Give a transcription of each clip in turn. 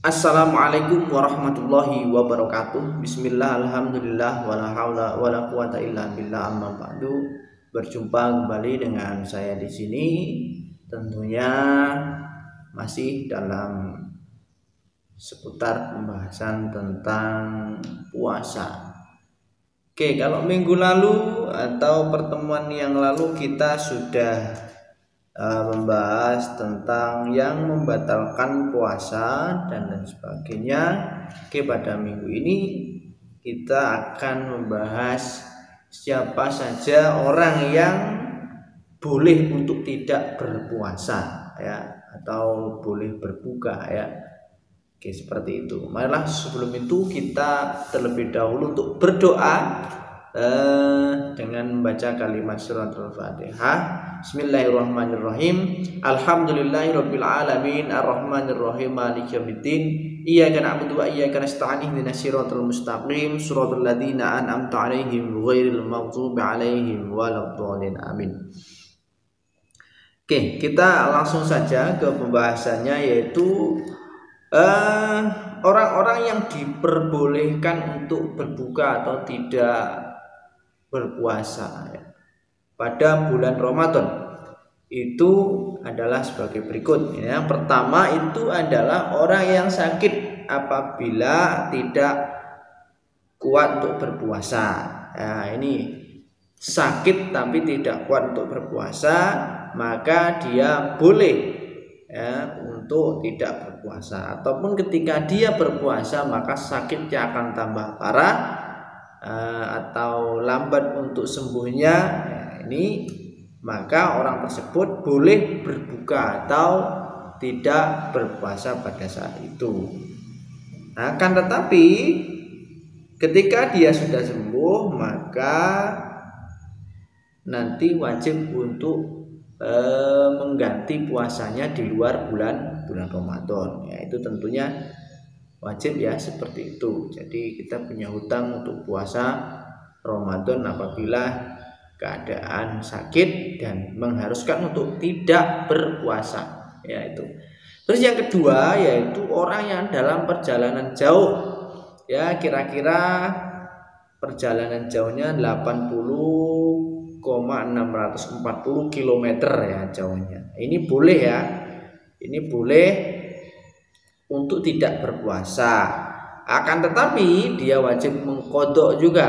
Assalamualaikum warahmatullahi wabarakatuh. Bismillah, alhamdulillah, wala haula wala quwata illa billah, amma ba'du. Berjumpa kembali dengan saya di sini. Tentunya masih dalam seputar pembahasan tentang puasa. Oke, kalau minggu lalu atau pertemuan yang lalu kita sudah membahas tentang yang membatalkan puasa dan lain sebagainya. Oke, pada minggu ini kita akan membahas siapa saja orang yang boleh untuk tidak berpuasa ya, atau boleh berbuka ya. Oke, seperti itu. Marilah sebelum itu kita terlebih dahulu untuk berdoa dengan membaca kalimat surat Al-Fatihah. Bismillahirrahmanirrahim. Alhamdulillahirabbil alamin arrahmanirrahim maliki yaumiddin. Iyyaka na'budu wa iyyaka nasta'in ihdinas siratal mustaqim siratal ladzina an'amta 'alaihim ghairil maghdubi 'alaihim waladdallin. Amin. Oke, kita langsung saja ke pembahasannya, yaitu orang-orang yang diperbolehkan untuk berbuka atau tidak berpuasa ya, pada bulan Ramadan itu adalah sebagai berikut. Yang pertama itu adalah orang yang sakit apabila tidak kuat untuk berpuasa. Nah, ini sakit tapi tidak kuat untuk berpuasa, maka dia boleh ya untuk tidak berpuasa. Ataupun ketika dia berpuasa maka sakitnya akan tambah parah atau lambat untuk sembuhnya ya, ini maka orang tersebut boleh berbuka atau tidak berpuasa pada saat itu. Nah, akan tetapi ketika dia sudah sembuh maka nanti wajib untuk mengganti puasanya di luar bulan Ramadan ya, itu tentunya wajib ya, seperti itu. Jadi kita punya hutang untuk puasa Ramadan apabila keadaan sakit dan mengharuskan untuk tidak berpuasa ya itu. Terus yang kedua yaitu orang yang dalam perjalanan jauh ya, kira-kira perjalanan jauhnya 80,640 km ya jauhnya. Ini boleh ya. Ini boleh untuk tidak berpuasa. Akan tetapi dia wajib mengqadha juga.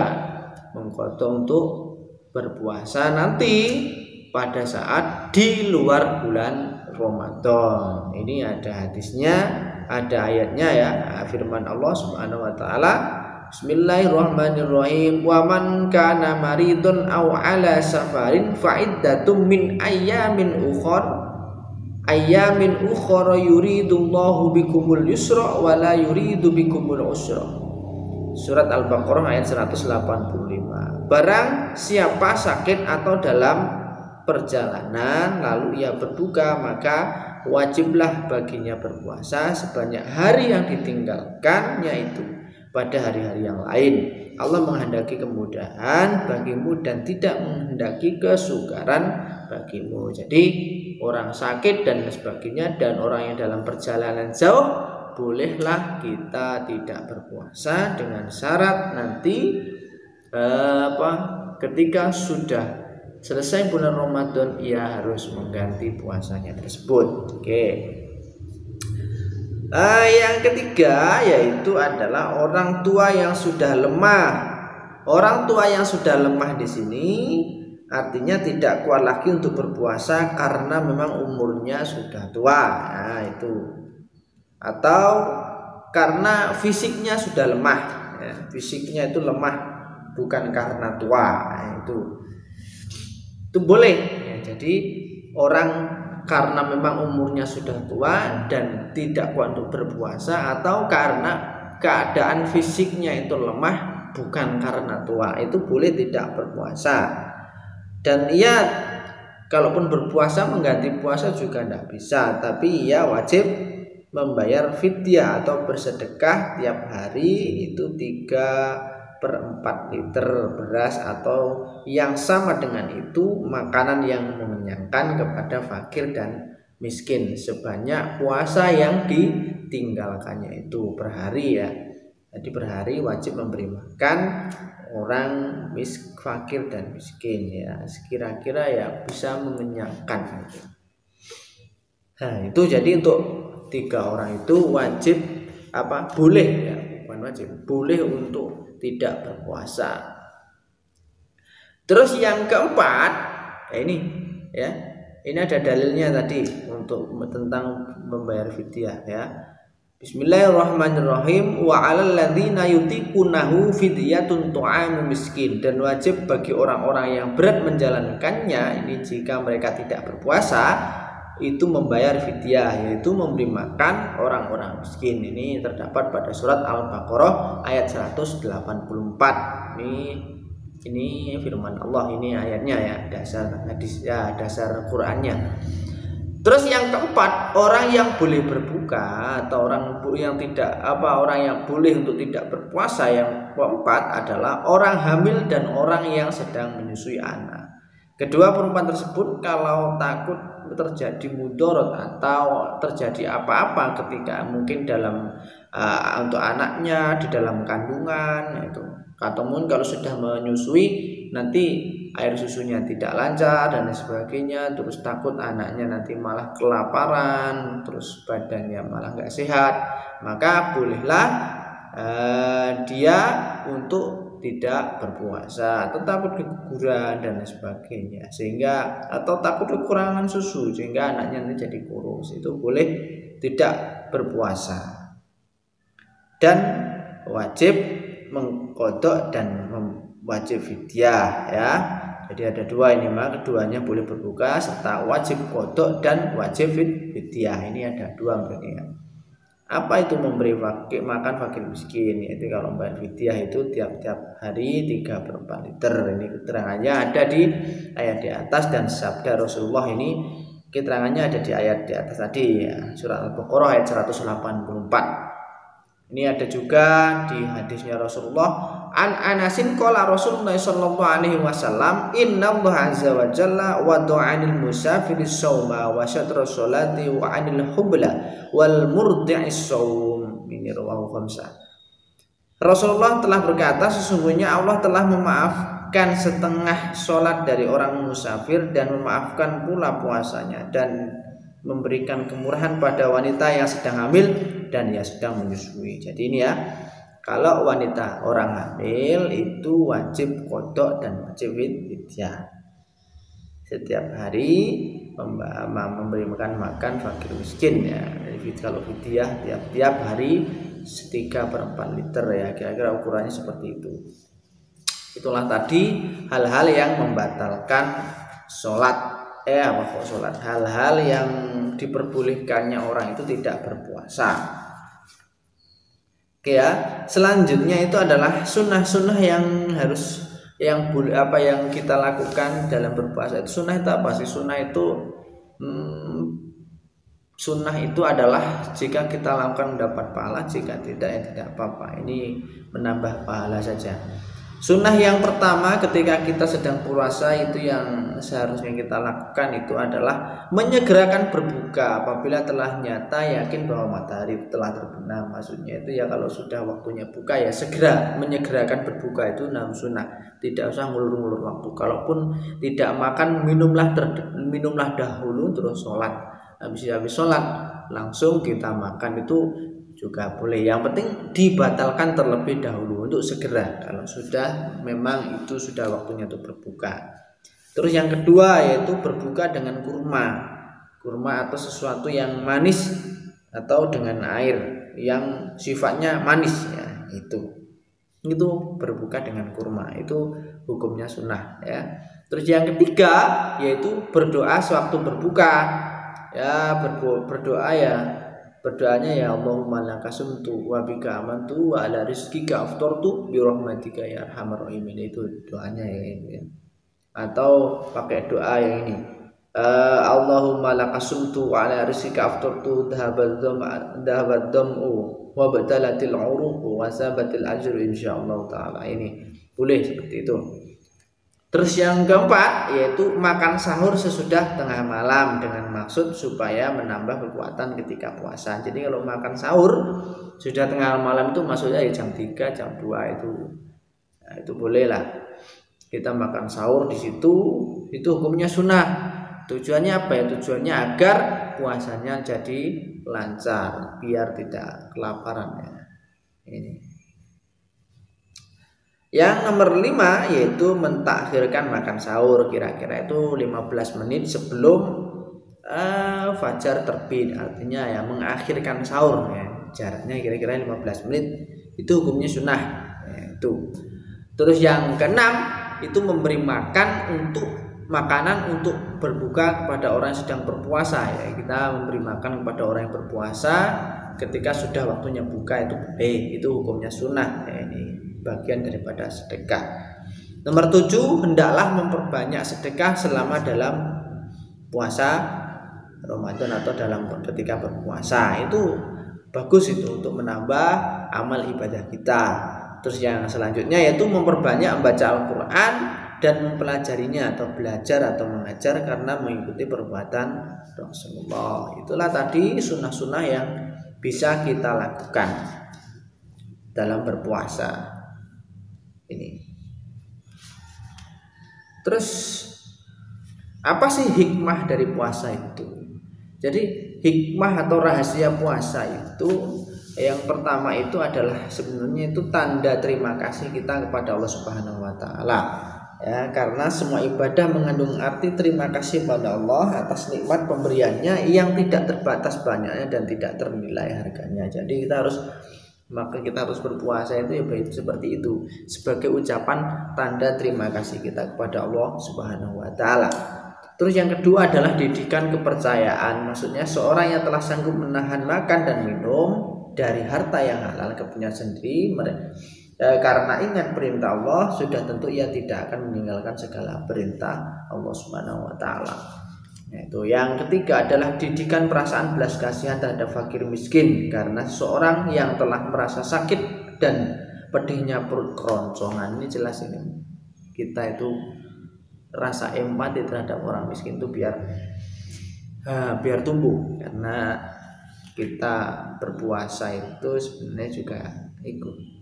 Mengqadha untuk berpuasa nanti pada saat di luar bulan Ramadan. Ini ada hadisnya, ada ayatnya ya. Firman Allah Subhanahu wa taala, Bismillahirrahmanirrahim. Wa man kana maridun aw ala safarin fa iddatum min ayyamin ukhra yuridullahu bikumul yusra wa la yuridu bikumul usra. Surat Al-Baqarah ayat 185. Barang siapa sakit atau dalam perjalanan lalu ia berbuka, maka wajiblah baginya berpuasa sebanyak hari yang ditinggalkannya itu pada hari-hari yang lain. Allah menghendaki kemudahan bagimu dan tidak menghendaki kesukaran bagimu. Jadi orang sakit dan sebagainya dan orang yang dalam perjalanan jauh bolehlah kita tidak berpuasa dengan syarat nanti ketika sudah selesai bulan Ramadan ia harus mengganti puasanya tersebut. Oke. Yang ketiga yaitu adalah orang tua yang sudah lemah. Orang tua yang sudah lemah di sini artinya tidak kuat lagi untuk berpuasa karena memang umurnya sudah tua. Nah, itu. Atau karena fisiknya sudah lemah. Ya, fisiknya itu lemah bukan karena tua. Nah, itu boleh. Ya, jadi orang karena memang umurnya sudah tua dan tidak kuat untuk berpuasa, atau karena keadaan fisiknya itu lemah bukan karena tua, itu boleh tidak berpuasa. Dan ia kalaupun berpuasa mengganti puasa juga tidak bisa, tapi ia wajib membayar fidyah atau bersedekah tiap hari itu 3/4 liter beras atau yang sama dengan itu makanan yang mengenyangkan kepada fakir dan miskin sebanyak puasa yang ditinggalkannya itu per hari ya. Jadi per hari wajib memberi makan orang fakir dan miskin ya, sekira-kira ya bisa mengenyangkan gitu. Nah itu jadi untuk 3 orang itu wajib boleh ya, bukan wajib, boleh untuk tidak berpuasa. Terus yang keempat ya ini ada dalilnya tadi untuk tentang membayar fidyah ya. Bismillahirrahmanirrahim. Wa 'alal ladzina yutiqunahu fidyatun tu'amu miskin, dan wajib bagi orang-orang yang berat menjalankannya ini jika mereka tidak berpuasa itu membayar fidyah, yaitu memberi makan orang-orang miskin. Ini terdapat pada surat Al-Baqarah ayat 184. Ini firman Allah, ini ayatnya ya, dasar hadis ya, dasar Qur'annya. Terus yang keempat, orang yang boleh berbuka atau orang yang boleh untuk tidak berpuasa, yang keempat adalah orang hamil dan orang yang sedang menyusui anak. Kedua perempuan tersebut kalau takut terjadi mudarat atau terjadi apa-apa ketika mungkin dalam untuk anaknya di dalam kandungan itu, ataupun kalau sudah menyusui nanti air susunya tidak lancar dan sebagainya, terus takut anaknya nanti malah kelaparan, terus badannya malah nggak sehat, maka bolehlah dia untuk tidak berpuasa atau takut keguguran dan sebagainya, sehingga atau takut kekurangan susu sehingga anaknya nanti jadi kurus, itu boleh tidak berpuasa dan wajib mengqadha dan wajib fidyah ya. Jadi ada 2 ini, maka keduanya boleh berbuka serta wajib qadha dan wajib fidyah. Ini ada 2 berarti ya. Apa itu memberi makan fakir miskin? Yaitu kalau membayar fidyah itu tiap-tiap hari 3/4 liter. Ini keterangannya ada di ayat di atas, dan sabda Rasulullah ini keterangannya ada di ayat di atas tadi ya, surat Al-Baqarah ayat 184. Ini ada juga di hadisnya Rasulullah, an Anasin qala Rasulullah sallallahu alaihi wasallam, innallaha azza wa jalla wada'a 'anil musafiri shauma wa syatra sholati wa 'anil hubla wal murdi'is shaum. Ini rawahu khamsah. Rasulullah telah berkata, sesungguhnya Allah telah memaafkan setengah sholat dari orang musafir dan memaafkan pula puasanya, dan memberikan kemurahan pada wanita yang sedang hamil dan yang sedang menyusui. Jadi ini ya, kalau wanita orang hamil itu wajib qadha dan wajib fidyah. Setiap hari memberi makan fakir miskin ya. Jadi kalau fidyah tiap hari 3/4 liter ya, kira-kira ukurannya seperti itu. Itulah tadi hal-hal yang membatalkan sholat. Sholat, hal-hal yang diperbolehkannya orang itu tidak berpuasa. Oke ya, selanjutnya itu adalah sunnah-sunnah yang harus yang kita lakukan dalam berpuasa. Itu sunnah itu apa sih? Sunnah itu adalah jika kita lakukan mendapat pahala, jika tidak ya tidak apa-apa. Ini menambah pahala saja. Sunnah yang pertama ketika kita sedang puasa itu yang seharusnya kita lakukan itu adalah menyegerakan berbuka apabila telah nyata yakin bahwa matahari telah terbenam. Maksudnya itu ya kalau sudah waktunya buka ya segera menyegerakan berbuka, itu sunnah. Tidak usah ngulur-ngulur waktu. Kalaupun tidak makan, minumlah dahulu terus sholat. Habis sholat langsung kita makan itu juga boleh. Yang penting dibatalkan terlebih dahulu untuk segera kalau sudah memang itu sudah waktunya untuk berbuka. Terus yang kedua yaitu berbuka dengan kurma atau sesuatu yang manis atau dengan air yang sifatnya manis ya, itu berbuka dengan kurma, itu hukumnya sunnah ya. Terus yang ketiga yaitu berdoa sewaktu berbuka ya, berdoanya ya Allahumma laka sumtu wa bika amantu wa ala rizqika aftartu bi rahmatika ya arhamar rahimin. Itu doanya ya. Atau pakai doa yang ini, Allahumma laka sumtu wa ala rizqika aftartu dhahabad dam'u wa batalatil uruq wa sabatil ajru insyaallah taala. Ini boleh seperti itu. Terus yang keempat yaitu makan sahur sesudah tengah malam dengan maksud supaya menambah kekuatan ketika puasa. Jadi kalau makan sahur sudah tengah malam itu maksudnya ya jam 3, jam 2 itu. Nah, itu boleh lah. Kita makan sahur di situ, itu hukumnya sunnah. Tujuannya apa ya? Tujuannya agar puasanya jadi lancar, biar tidak kelaparan ya. Ini. Yang nomor 5 yaitu mentakhirkan makan sahur, kira-kira itu 15 menit sebelum fajar terbit, artinya ya mengakhirkan sahur ya. Jaraknya kira-kira 15 menit, itu hukumnya sunnah ya, itu. Terus yang keenam itu memberi makanan untuk berbuka kepada orang yang sedang berpuasa ya. Kita memberi makan kepada orang yang berpuasa ketika sudah waktunya buka, itu boleh, itu hukumnya sunnah ya. Ini bagian daripada sedekah. Nomor 7, hendaklah memperbanyak sedekah selama dalam puasa Ramadan atau dalam ketika berpuasa. Itu bagus itu untuk menambah amal ibadah kita. Terus yang selanjutnya yaitu memperbanyak membaca Al-Quran dan mempelajarinya atau belajar atau mengajar karena mengikuti perbuatan Rasulullah. Itulah tadi sunnah-sunnah yang bisa kita lakukan dalam berpuasa ini. Terus apa sih hikmah dari puasa itu? Jadi hikmah atau rahasia puasa itu yang pertama itu adalah sebenarnya itu tanda terima kasih kita kepada Allah Subhanahu wa taala. Ya, karena semua ibadah mengandung arti terima kasih pada Allah atas nikmat pemberiannya yang tidak terbatas banyaknya dan tidak ternilai harganya. Jadi kita harus berpuasa itu ya baik seperti itu, sebagai ucapan tanda terima kasih kita kepada Allah Subhanahu wa taala. Terus yang kedua adalah didikan kepercayaan. Maksudnya seorang yang telah sanggup menahan makan dan minum dari harta yang halal kepunyaan sendiri karena ingat perintah Allah, sudah tentu ia tidak akan meninggalkan segala perintah Allah Subhanahu wa taala. Itu yang ketiga adalah didikan perasaan belas kasihan terhadap fakir miskin, karena seorang yang telah merasa sakit dan pedihnya perut keroncongan, ini jelas ini kita itu rasa empati terhadap orang miskin itu biar tumbuh, karena kita berpuasa itu sebenarnya juga ikut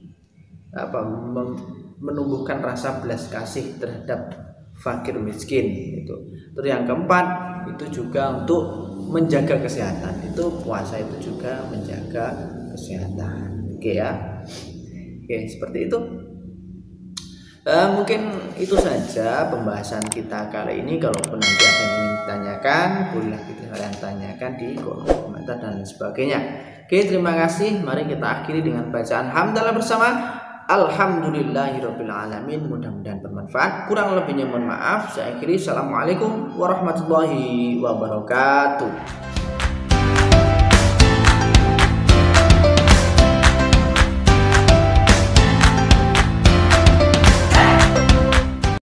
menumbuhkan rasa belas kasih terhadap fakir miskin itu. Terus yang keempat itu juga untuk menjaga kesehatan. Itu puasa itu juga menjaga kesehatan. Oke ya. Oke, seperti itu. Mungkin itu saja pembahasan kita kali ini. Kalau nanti ada yang ingin ditanyakan, boleh kalian tanyakan di kolom komentar dan sebagainya. Oke, terima kasih. Mari kita akhiri dengan bacaan hamdalah bersama. Alhamdulillahirabbil alamin. Mudah-mudahan bermanfaat. Kurang lebihnya mohon maaf. Saya akhiri. Assalamualaikum warahmatullahi wabarakatuh.